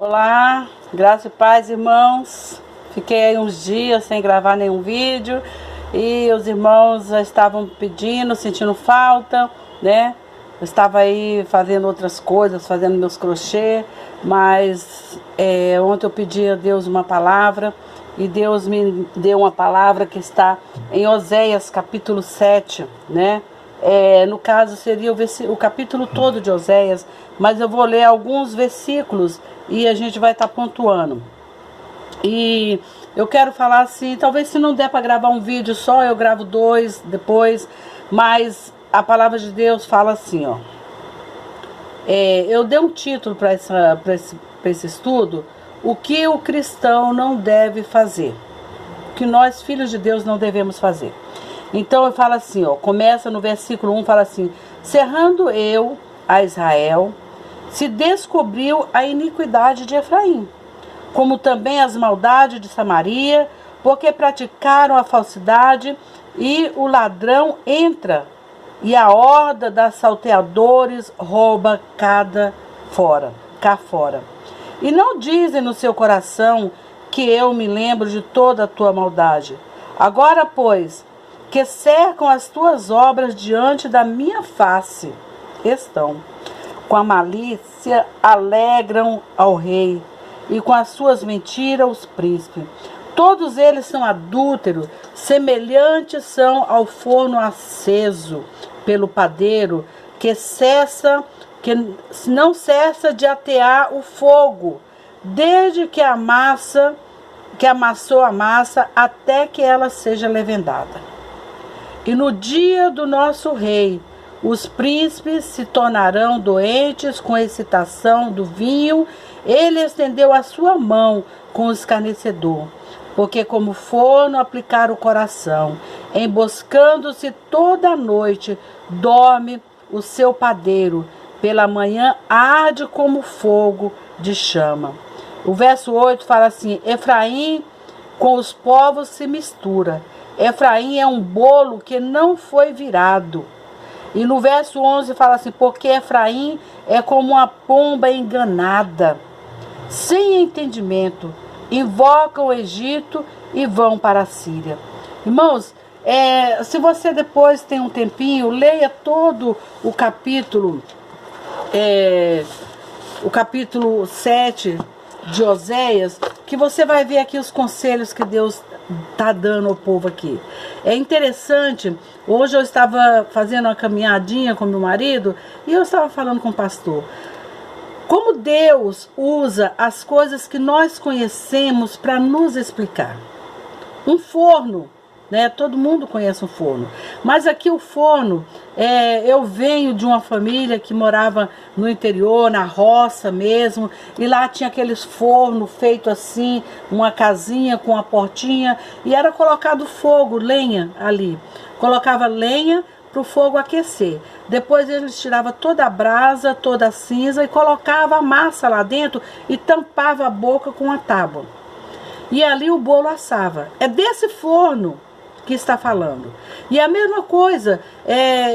Olá, graça e paz, irmãos. Fiquei aí uns dias sem gravar nenhum vídeo e os irmãos já estavam pedindo, sentindo falta, né? Eu estava aí fazendo outras coisas, fazendo meus crochê, mas ontem eu pedi a Deus uma palavra e Deus me deu uma palavra que está em Oséias capítulo 7, né? No caso seria o capítulo todo de Oséias, mas eu vou ler alguns versículos e a gente vai estar pontuando. E eu quero falar assim, talvez se não der para gravar um vídeo só, eu gravo 2 depois, mas a palavra de Deus fala assim, ó. Eu dei um título para esse estudo, o que o cristão não deve fazer, o que nós, filhos de Deus, não devemos fazer. Então eu falo assim, ó, começa no versículo 1, fala assim: cerrando eu a Israel, se descobriu a iniquidade de Efraim, como também as maldades de Samaria, porque praticaram a falsidade, e o ladrão entra, e a horda das salteadores rouba cá fora. E não dizem no seu coração que eu me lembro de toda a tua maldade. Agora, pois, que cercam as tuas obras diante da minha face, estão. Com a malícia alegram ao rei, e com as suas mentiras os príncipes. Todos eles são adúlteros, semelhantes são ao forno aceso pelo padeiro, que não cessa de atear o fogo, desde que amassou a massa, até que ela seja levedada. E no dia do nosso rei, os príncipes se tornarão doentes com a excitação do vinho. Ele estendeu a sua mão com o escarnecedor, porque como forno aplicar o coração, emboscando-se toda a noite, dorme o seu padeiro, pela manhã arde como fogo de chama. O verso 8 fala assim: Efraim com os povos se mistura. Efraim é um bolo que não foi virado. E no verso 11 fala assim: porque Efraim é como uma pomba enganada, sem entendimento, invocam o Egito e vão para a Síria. Irmãos, se você depois tem um tempinho, leia todo o capítulo 7 de Oséias, que você vai ver aqui os conselhos que Deus está dando ao povo aqui. É interessante, hoje eu estava fazendo uma caminhadinha com meu marido e eu estava falando com o pastor. Como Deus usa as coisas que nós conhecemos para nos explicar. Um forno, né? Todo mundo conhece um forno. Mas aqui o forno, eu venho de uma família que morava no interior, na roça mesmo, e lá tinha aqueles fornos feitos assim, uma casinha com uma portinha, e era colocado fogo, lenha ali. Colocava lenha para o fogo aquecer. Depois eles tiravam toda a brasa, toda a cinza e colocava a massa lá dentro e tampava a boca com a tábua. E ali o bolo assava. É desse forno que está falando. E a mesma coisa,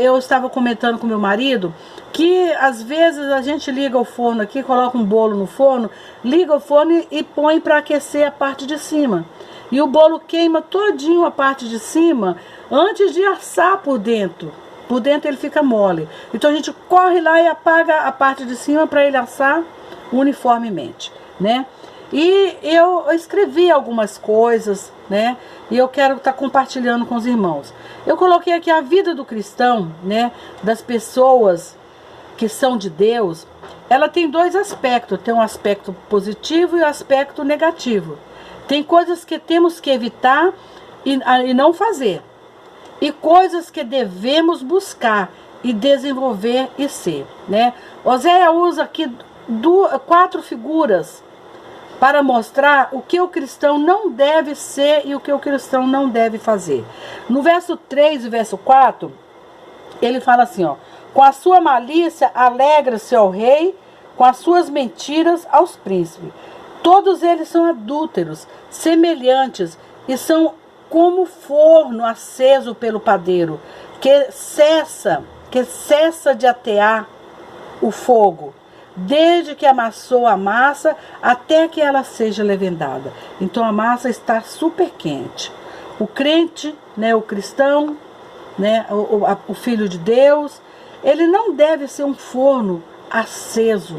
eu estava comentando com meu marido, que às vezes a gente liga o forno aqui, coloca um bolo no forno, liga o forno e põe para aquecer a parte de cima. E o bolo queima todinho a parte de cima antes de assar por dentro. Por dentro ele fica mole. Então a gente corre lá e apaga a parte de cima para ele assar uniformemente, né? E eu escrevi algumas coisas, né? E eu quero estar compartilhando com os irmãos. Eu coloquei aqui a vida do cristão, né? Das pessoas que são de Deus. Ela tem 2 aspectos. Tem um aspecto positivo e um aspecto negativo. Tem coisas que temos que evitar e não fazer. E coisas que devemos buscar e desenvolver e ser, né? Oséias usa aqui 4 figuras para mostrar o que o cristão não deve ser e o que o cristão não deve fazer. No verso 3 e verso 4, ele fala assim, ó: com a sua malícia alegra-se ao rei, com as suas mentiras aos príncipes. Todos eles são adúlteros, semelhantes, e são como forno aceso pelo padeiro, que cessa de atear o fogo, desde que amassou a massa até que ela seja levedada. Então a massa está super quente. O crente, né, o cristão, né, o filho de Deus, ele não deve ser um forno aceso,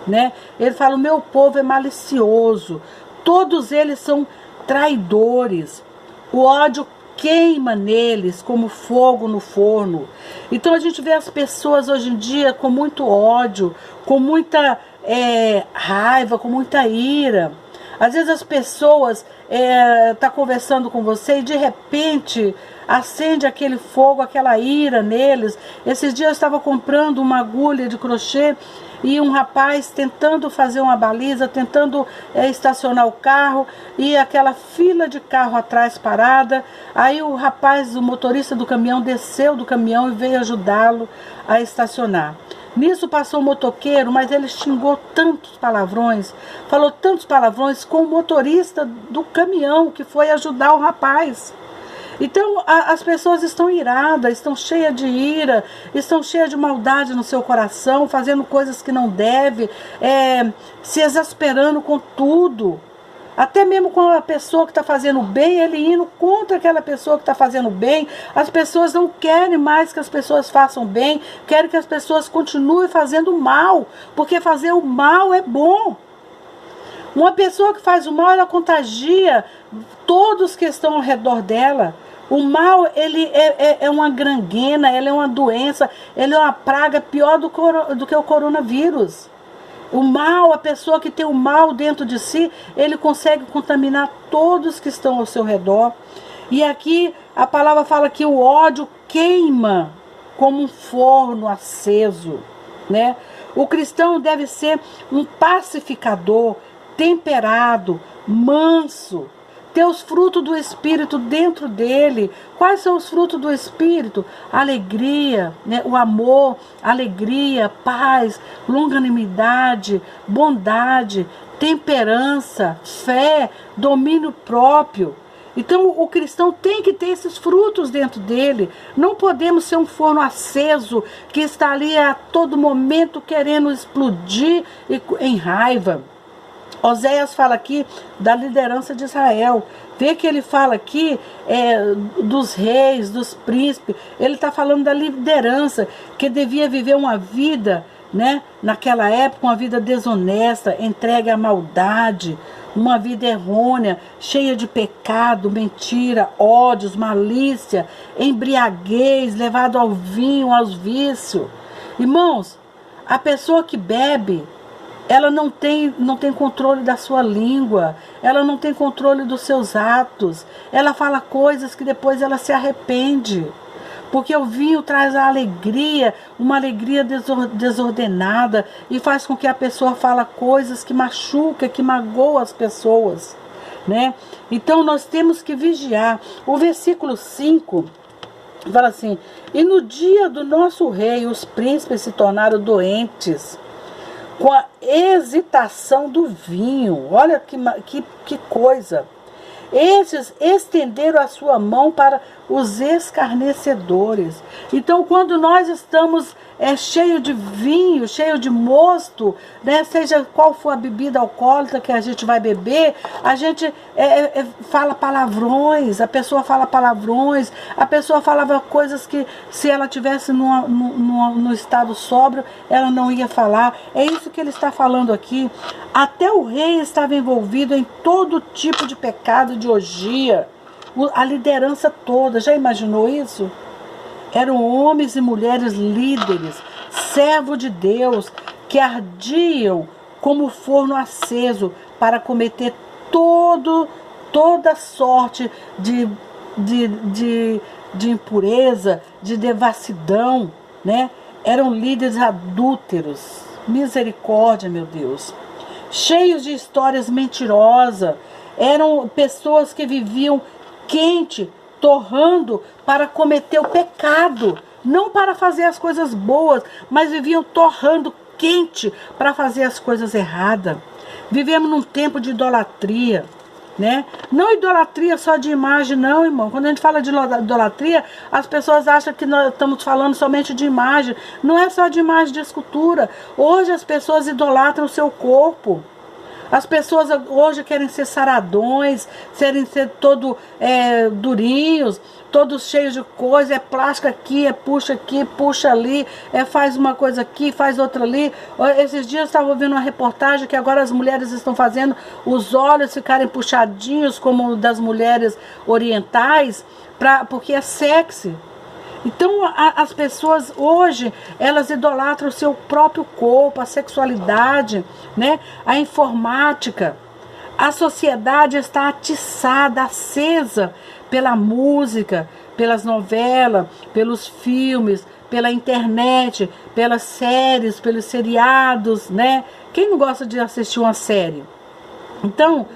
né? Ele fala: o meu povo é malicioso, todos eles são traidores, o ódio queima neles como fogo no forno. Então a gente vê as pessoas hoje em dia com muito ódio, com muita raiva, com muita ira. Às vezes as pessoas tá conversando com você e de repente acende aquele fogo, aquela ira neles. Esses dias eu estava comprando uma agulha de crochê e um rapaz tentando fazer uma baliza, tentando estacionar o carro, e aquela fila de carro atrás parada. Aí o rapaz, o motorista do caminhão, desceu do caminhão e veio ajudá-lo a estacionar. Nisso passou o motoqueiro, mas ele xingou tantos palavrões, falou tantos palavrões com o motorista do caminhão que foi ajudar o rapaz. Então as pessoas estão iradas, estão cheias de ira, estão cheias de maldade no seu coração, fazendo coisas que não deve, se exasperando com tudo. Até mesmo com a pessoa que está fazendo bem, ele indo contra aquela pessoa que está fazendo bem. As pessoas não querem mais que as pessoas façam bem, querem que as pessoas continuem fazendo mal, porque fazer o mal é bom. Uma pessoa que faz o mal, ela contagia todos que estão ao redor dela. O mal, ele é uma gangrena, ele é uma doença, ele é uma praga pior do que o coronavírus. O mal, a pessoa que tem o mal dentro de si, ele consegue contaminar todos que estão ao seu redor. E aqui a palavra fala que o ódio queima como um forno aceso, né? O cristão deve ser um pacificador, temperado, manso, ter os frutos do Espírito dentro dele. Quais são os frutos do Espírito? Alegria, né? O amor, alegria, paz, longanimidade, bondade, temperança, fé, domínio próprio. Então o cristão tem que ter esses frutos dentro dele. Não podemos ser um forno aceso que está ali a todo momento querendo explodir em raiva. Oséias fala aqui da liderança de Israel. Vê que ele fala aqui dos reis, dos príncipes. Ele está falando da liderança, que devia viver uma vida, né, naquela época, uma vida desonesta, entregue à maldade, uma vida errônea, cheia de pecado, mentira, ódios, malícia, embriaguez, levado ao vinho, aos vícios. Irmãos, a pessoa que bebe, ela não tem controle da sua língua, ela não tem controle dos seus atos, ela fala coisas que depois ela se arrepende, porque o vinho traz a alegria, uma alegria desordenada, e faz com que a pessoa fale coisas que machucam, que magoam as pessoas, né? Então nós temos que vigiar. O versículo 5 fala assim: e no dia do nosso rei os príncipes se tornaram doentes com a hesitação do vinho. Olha que coisa. Estes estenderam a sua mão para os escarnecedores. Então, quando nós estamos cheio de vinho, cheio de mosto, né, seja qual for a bebida alcoólica que a gente vai beber, a gente fala palavrões, a pessoa fala palavrões, a pessoa falava coisas que, se ela tivesse no estado sóbrio, ela não ia falar. É isso que ele está falando aqui. Até o rei estava envolvido em todo tipo de pecado, de orgia, a liderança toda. Já imaginou isso? Eram homens e mulheres líderes, servos de Deus, que ardiam como forno aceso para cometer toda sorte de impureza, de devassidão, né? Eram líderes adúlteros. Misericórdia, meu Deus. Cheios de histórias mentirosas. Eram pessoas que viviam quente, torrando para cometer o pecado, não para fazer as coisas boas, mas viviam torrando quente para fazer as coisas erradas. Vivemos num tempo de idolatria. né? Não idolatria só de imagem, não, irmão. Quando a gente fala de idolatria, as pessoas acham que nós estamos falando somente de imagem. Não é só de imagem de escultura. Hoje as pessoas idolatram o seu corpo. As pessoas hoje querem ser saradões, querem ser todo durinhos, todos cheios de coisa, é plástico aqui, puxa ali, faz uma coisa aqui, faz outra ali. Esses dias eu estava ouvindo uma reportagem que agora as mulheres estão fazendo os olhos ficarem puxadinhos como das mulheres orientais, porque é sexy. Então as pessoas hoje, elas idolatram o seu próprio corpo, a sexualidade, né? A informática. A sociedade está atiçada, acesa pela música, pelas novelas, pelos filmes, pela internet, pelas séries, pelos seriados, né? Quem não gosta de assistir uma série? Então,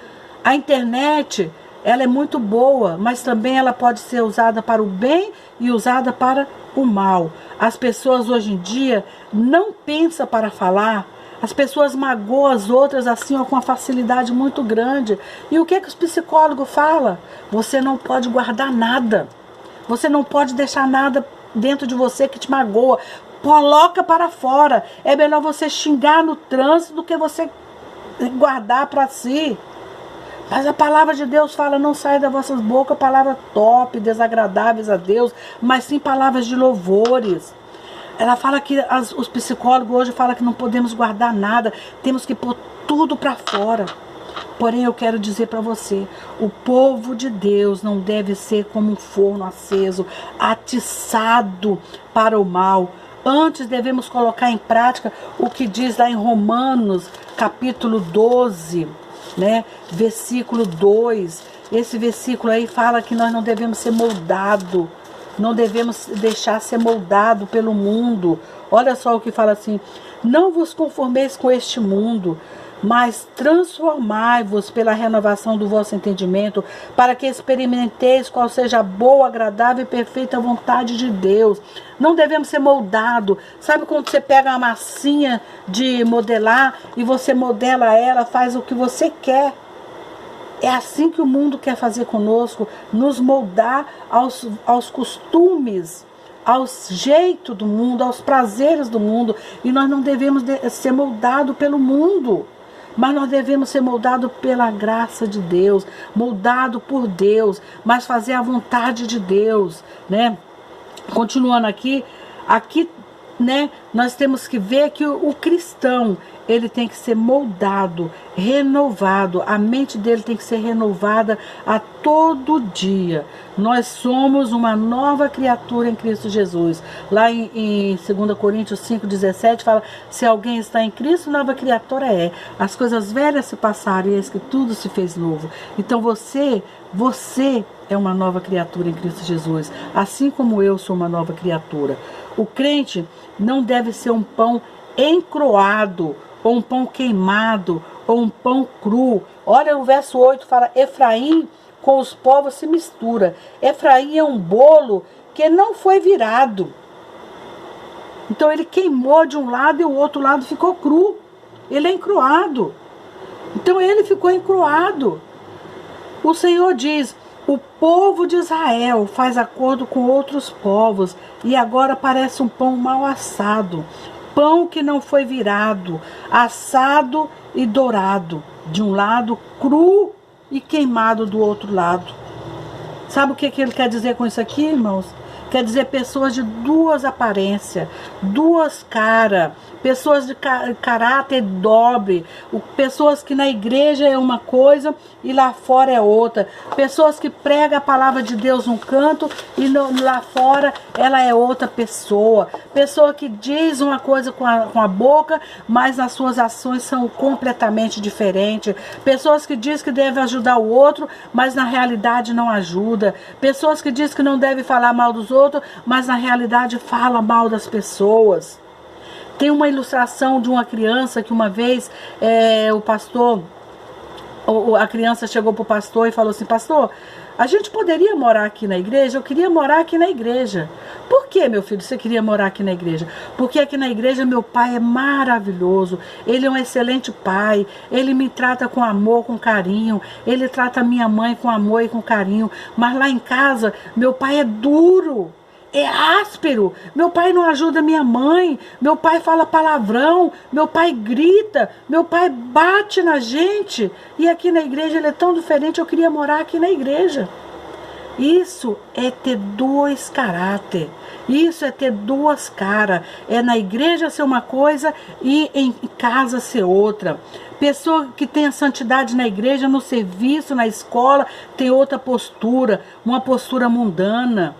a internet, ela é muito boa, mas também ela pode ser usada para o bem e usada para o mal. As pessoas hoje em dia não pensam para falar. As pessoas magoam as outras assim, ó, com uma facilidade muito grande. E o que os psicólogos falam? Você não pode guardar nada. Você não pode deixar nada dentro de você que te magoa. Coloca para fora. É melhor você xingar no trânsito do que você guardar para si. Mas a palavra de Deus fala, não sai das vossas bocas palavras top, desagradáveis a Deus, mas sim palavras de louvores. Ela fala que os psicólogos hoje falam que não podemos guardar nada, temos que pôr tudo para fora. Porém, eu quero dizer para você, o povo de Deus não deve ser como um forno aceso, atiçado para o mal. Antes devemos colocar em prática o que diz lá em Romanos, capítulo 12, né? Versículo 2. Esse versículo aí fala que nós não devemos ser moldados, não devemos deixar ser moldado pelo mundo. Olha só o que fala assim: não vos conformeis com este mundo, mas transformai-vos pela renovação do vosso entendimento, para que experimenteis qual seja a boa, agradável e perfeita vontade de Deus. Não devemos ser moldados. Sabe quando você pega uma massinha de modelar e você modela ela, faz o que você quer? É assim que o mundo quer fazer conosco, nos moldar aos costumes, aos jeitos do mundo, aos prazeres do mundo. E nós não devemos ser moldados pelo mundo, mas nós devemos ser moldados pela graça de Deus, moldado por Deus, mas fazer a vontade de Deus, né? Continuando aqui, né, nós temos que ver que o cristão, ele tem que ser moldado, renovado, a mente dele tem que ser renovada a todo dia. Nós somos uma nova criatura em Cristo Jesus. Lá em 2 Coríntios 5,17 fala: se alguém está em Cristo, nova criatura é. As coisas velhas se passaram e eis que tudo se fez novo. Então você é uma nova criatura em Cristo Jesus, assim como eu sou uma nova criatura. O crente não deve ser um pão encroado, ou um pão queimado, ou um pão cru. Olha, o verso 8 fala: Efraim com os povos se mistura. Efraim é um bolo que não foi virado. Então ele queimou de um lado e o outro lado ficou cru. Ele é encroado. Então ele ficou encroado. O Senhor diz: o povo de Israel faz acordo com outros povos e agora parece um pão mal assado. Pão que não foi virado, assado e dourado. De um lado, cru e queimado do outro lado. Sabe o que ele quer dizer com isso aqui, irmãos? Quer dizer pessoas de duas aparências, duas caras, pessoas de caráter dobre, pessoas que na igreja é uma coisa e lá fora é outra, pessoas que pregam a palavra de Deus num canto e lá fora ela é outra pessoa, pessoa que diz uma coisa com a boca, mas as suas ações são completamente diferentes, pessoas que diz que deve ajudar o outro, mas na realidade não ajuda, pessoas que diz que não deve falar mal dos outros, mas na realidade fala mal das pessoas. Tem uma ilustração de uma criança que uma vez o pastor a criança chegou para o pastor e falou assim: pastor, a gente poderia morar aqui na igreja? Eu queria morar aqui na igreja. Por que, meu filho, você queria morar aqui na igreja? Porque aqui na igreja meu pai é maravilhoso, ele é um excelente pai, ele me trata com amor, com carinho, ele trata minha mãe com amor e com carinho, mas lá em casa meu pai é duro, é áspero, meu pai não ajuda minha mãe, meu pai fala palavrão, meu pai grita, meu pai bate na gente, e aqui na igreja ele é tão diferente, eu queria morar aqui na igreja. Isso é ter dois caráter, isso é ter duas caras, é na igreja ser uma coisa e em casa ser outra. Pessoa que tem a santidade na igreja, no serviço, na escola, tem outra postura, uma postura mundana,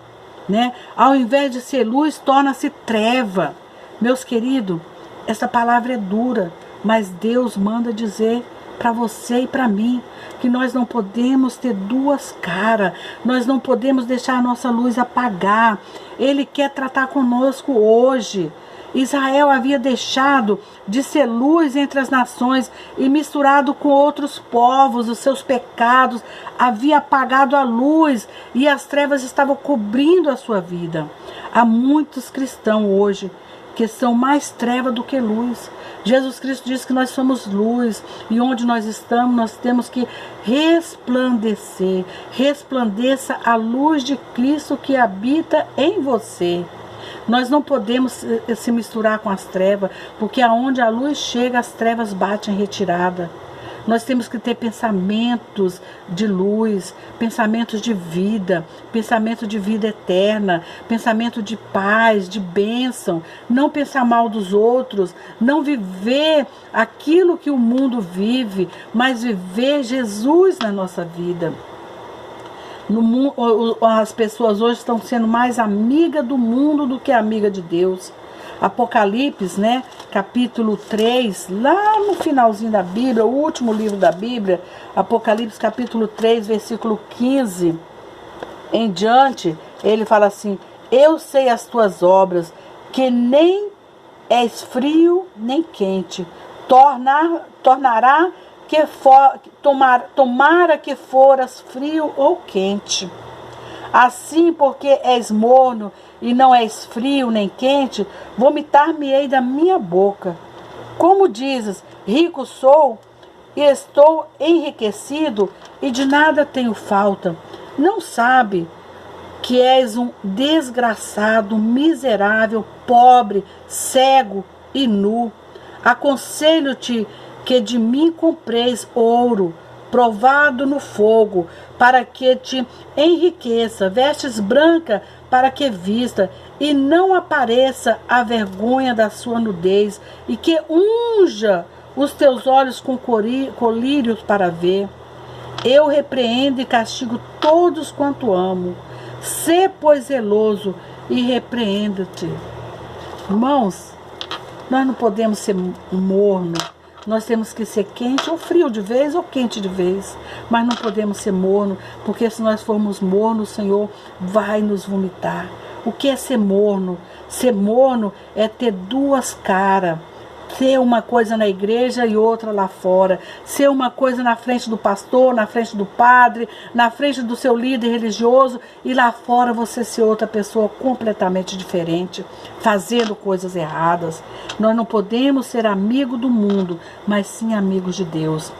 né? Ao invés de ser luz, torna-se treva. Meus queridos, essa palavra é dura, mas Deus manda dizer para você e para mim que nós não podemos ter duas caras, nós não podemos deixar a nossa luz apagar. Ele quer tratar conosco hoje. Israel havia deixado de ser luz entre as nações e misturado com outros povos, os seus pecados havia apagado a luz e as trevas estavam cobrindo a sua vida. Há muitos cristãos hoje que são mais treva do que luz. Jesus Cristo diz que nós somos luz e onde nós estamos nós temos que resplandecer. Resplandeça a luz de Cristo que habita em você. Nós não podemos se misturar com as trevas, porque aonde a luz chega, as trevas batem em retirada. Nós temos que ter pensamentos de luz, pensamentos de vida, pensamento de vida eterna, pensamento de paz, de bênção, não pensar mal dos outros, não viver aquilo que o mundo vive, mas viver Jesus na nossa vida. No mundo, as pessoas hoje estão sendo mais amiga do mundo do que amiga de Deus. Apocalipse, né, capítulo 3, lá no finalzinho da Bíblia, o último livro da Bíblia, Apocalipse capítulo 3, versículo 15 em diante, ele fala assim: eu sei as tuas obras, que nem és frio nem quente, tomara que foras frio ou quente. Assim, porque és morno e não és frio nem quente, vomitar-me-ei da minha boca. Como dizes, rico sou e estou enriquecido e de nada tenho falta. Não sabe que és um desgraçado, miserável, pobre, cego e nu. Aconselho-te que de mim compreis ouro, provado no fogo, para que te enriqueça, vestes branca para que vista, e não apareça a vergonha da sua nudez, e que unja os teus olhos com colírios para ver. Eu repreendo e castigo todos quanto amo. Sê, pois, zeloso e repreenda-te. Irmãos, nós não podemos ser morno. Nós temos que ser quente ou frio de vez ou quente de vez. Mas não podemos ser morno, porque se nós formos morno, o Senhor vai nos vomitar. O que é ser morno? Ser morno é ter duas caras. Ser uma coisa na igreja e outra lá fora. Ser uma coisa na frente do pastor, na frente do padre, na frente do seu líder religioso, e lá fora você ser outra pessoa completamente diferente, fazendo coisas erradas. Nós não podemos ser amigos do mundo, mas sim amigos de Deus.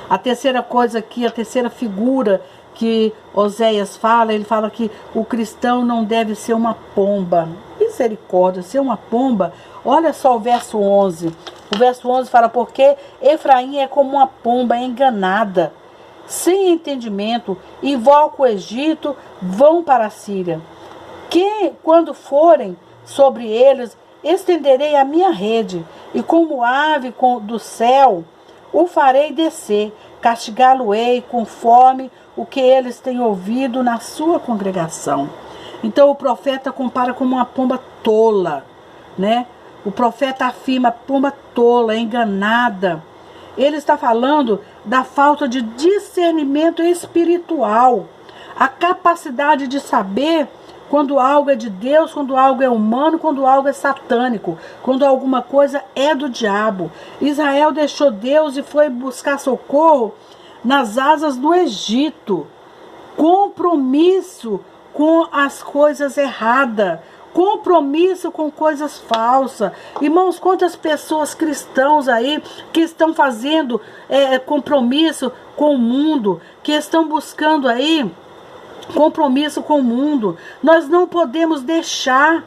A terceira coisa aqui, a terceira figura que Oséias fala, ele fala que o cristão não deve ser uma pomba. Misericórdia, ser uma pomba. Olha só o verso 11. O verso 11 fala: porque Efraim é como uma pomba enganada, sem entendimento, invoca o Egito, vão para a Síria. Que, quando forem sobre eles, estenderei a minha rede, e como ave do céu, o farei descer, castigá-lo-ei conforme o que eles têm ouvido na sua congregação. Então o profeta compara como uma pomba tola, né? O profeta afirma pomba tola, enganada. Ele está falando da falta de discernimento espiritual, a capacidade de saber quando algo é de Deus, quando algo é humano, quando algo é satânico, quando alguma coisa é do diabo. Israel deixou Deus e foi buscar socorro nas asas do Egito. Compromisso com as coisas erradas, compromisso com coisas falsas. Irmãos, quantas pessoas cristãos aí que estão fazendo compromisso com o mundo, que estão buscando aí compromisso com o mundo. Nós não podemos deixar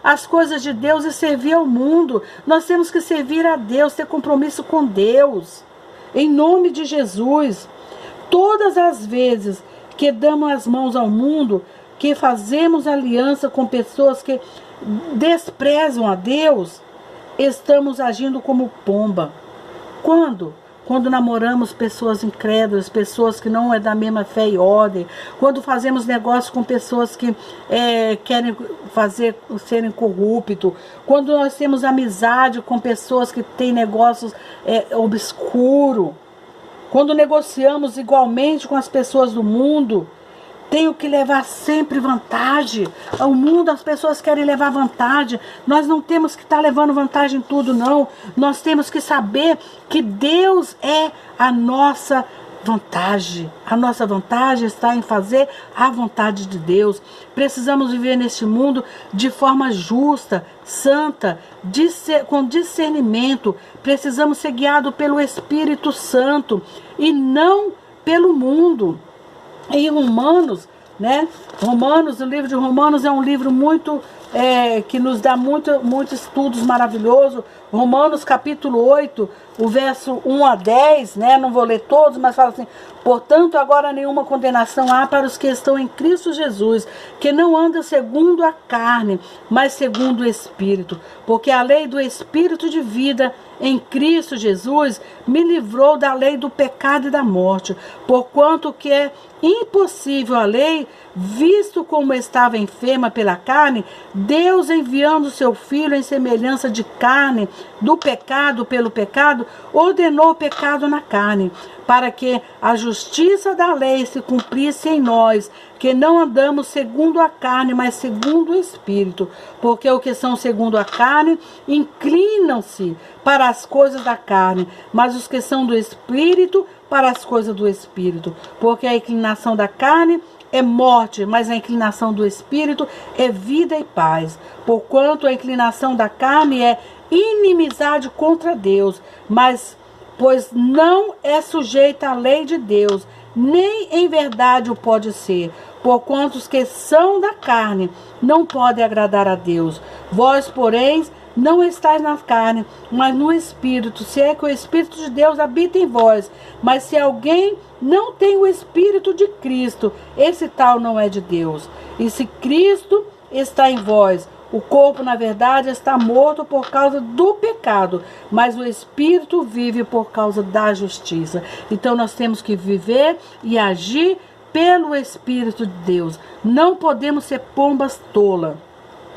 as coisas de Deus e servir ao mundo. Nós temos que servir a Deus, ter compromisso com Deus. Em nome de Jesus. Todas as vezes que damos as mãos ao mundo, que fazemos aliança com pessoas que desprezam a Deus, estamos agindo como pomba. Quando? Quando namoramos pessoas incrédulas, pessoas que não é da mesma fé e ordem, quando fazemos negócio com pessoas que querem serem corruptos, quando nós temos amizade com pessoas que têm negócios obscuros, quando negociamos igualmente com as pessoas do mundo, tenho que levar sempre vantagem. Ao mundo as pessoas querem levar vantagem. Nós não temos que estar levando vantagem em tudo, não. Nós temos que saber que Deus é a nossa vantagem. A nossa vantagem está em fazer a vontade de Deus. Precisamos viver neste mundo de forma justa, santa, com discernimento. Precisamos ser guiados pelo Espírito Santo e não pelo mundo. Em Romanos, né? O livro de Romanos é um livro muito que nos dá muitos estudos maravilhosos. Romanos capítulo 8, o verso 1 a 10, né? Não vou ler todos, mas fala assim: portanto, agora nenhuma condenação há para os que estão em Cristo Jesus, que não andam segundo a carne, mas segundo o Espírito. Porque a lei do Espírito de vida em Cristo Jesus me livrou da lei do pecado e da morte, porquanto que é impossível a lei, visto como estava enferma pela carne, Deus enviando seu Filho em semelhança de carne do pecado pelo pecado, ordenou o pecado na carne, para que a justiça da lei se cumprisse em nós, que não andamos segundo a carne, mas segundo o Espírito. Porque os que são segundo a carne inclinam-se para as coisas da carne, mas os que são do Espírito para as coisas do Espírito. Porque a inclinação da carne é morte, mas a inclinação do Espírito é vida e paz. Porquanto a inclinação da carne é inimizade contra Deus, pois não é sujeita à lei de Deus, nem em verdade o pode ser, porquanto os que são da carne não podem agradar a Deus. Vós, porém, não estáis na carne, mas no Espírito, se é que o Espírito de Deus habita em vós. Mas se alguém não tem o Espírito de Cristo, esse tal não é de Deus. E se Cristo está em vós, o corpo, na verdade, está morto por causa do pecado, mas o Espírito vive por causa da justiça. Então nós temos que viver e agir pelo Espírito de Deus. Não podemos ser pombas tolas.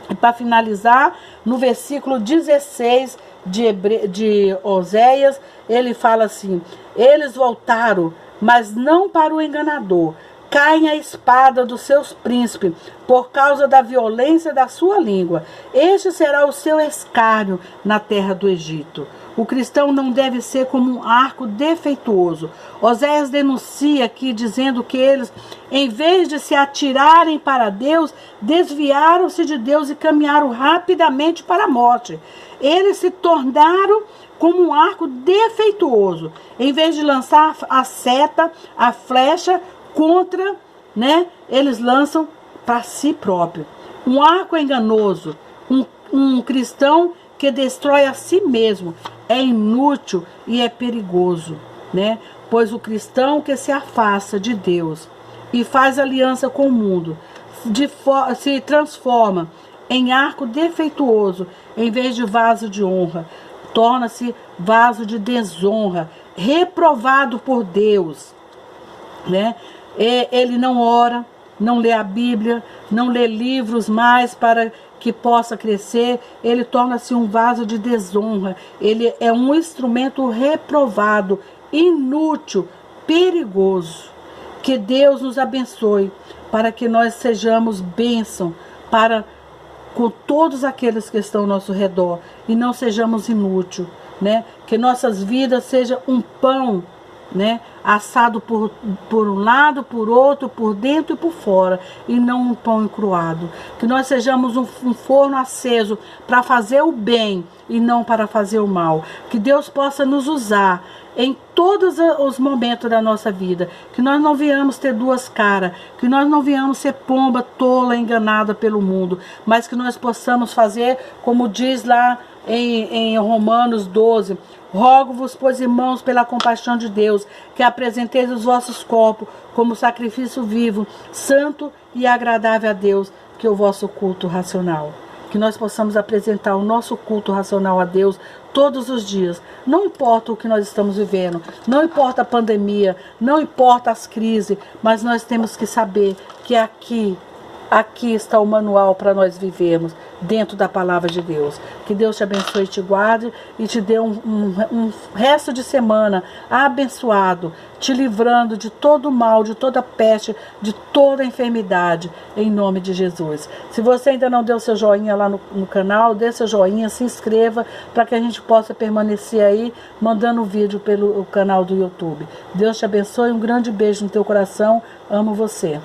E para finalizar, no versículo 16 de Oséias, ele fala assim: eles voltaram, mas não para o enganador. Caem a espada dos seus príncipes, por causa da violência da sua língua. Este será o seu escárnio na terra do Egito. O cristão não deve ser como um arco defeituoso. Oséias denuncia aqui, dizendo que eles, em vez de se atirarem para Deus, desviaram-se de Deus e caminharam rapidamente para a morte. Eles se tornaram como um arco defeituoso. Em vez de lançar a seta, a flecha contra, eles lançam para si próprio. Um arco enganoso, um cristão que destrói a si mesmo, é inútil e é perigoso, Pois o cristão que se afasta de Deus e faz aliança com o mundo, se transforma em arco defeituoso, em vez de vaso de honra, torna-se vaso de desonra, reprovado por Deus, Ele não ora, não lê a Bíblia, não lê livros mais para que possa crescer. Ele torna-se um vaso de desonra. Ele é um instrumento reprovado, inútil, perigoso. Que Deus nos abençoe para que nós sejamos bênção para com todos aqueles que estão ao nosso redor e não sejamos inúteis, né? Que nossas vidas sejam um pão, né, assado por um lado, por outro, por dentro e por fora, e não um pão encruado. Que nós sejamos um forno aceso para fazer o bem e não para fazer o mal. Que Deus possa nos usar em todos os momentos da nossa vida. Que nós não venhamos ter duas caras, que nós não venhamos ser pomba tola, enganada pelo mundo, mas que nós possamos fazer como diz lá em Romanos 12, rogo-vos, pois irmãos, pela compaixão de Deus, que apresenteis os vossos corpos como sacrifício vivo, santo e agradável a Deus, que é o vosso culto racional. Que nós possamos apresentar o nosso culto racional a Deus todos os dias. Não importa o que nós estamos vivendo, não importa a pandemia, não importa as crises, mas nós temos que saber que aqui está o manual para nós vivermos dentro da palavra de Deus. Que Deus te abençoe e te guarde e te dê um resto de semana abençoado, te livrando de todo mal, de toda peste, de toda enfermidade, em nome de Jesus. Se você ainda não deu seu joinha lá no canal, dê seu joinha, se inscreva para que a gente possa permanecer aí mandando vídeo pelo canal do YouTube. Deus te abençoe, um grande beijo no teu coração, amo você.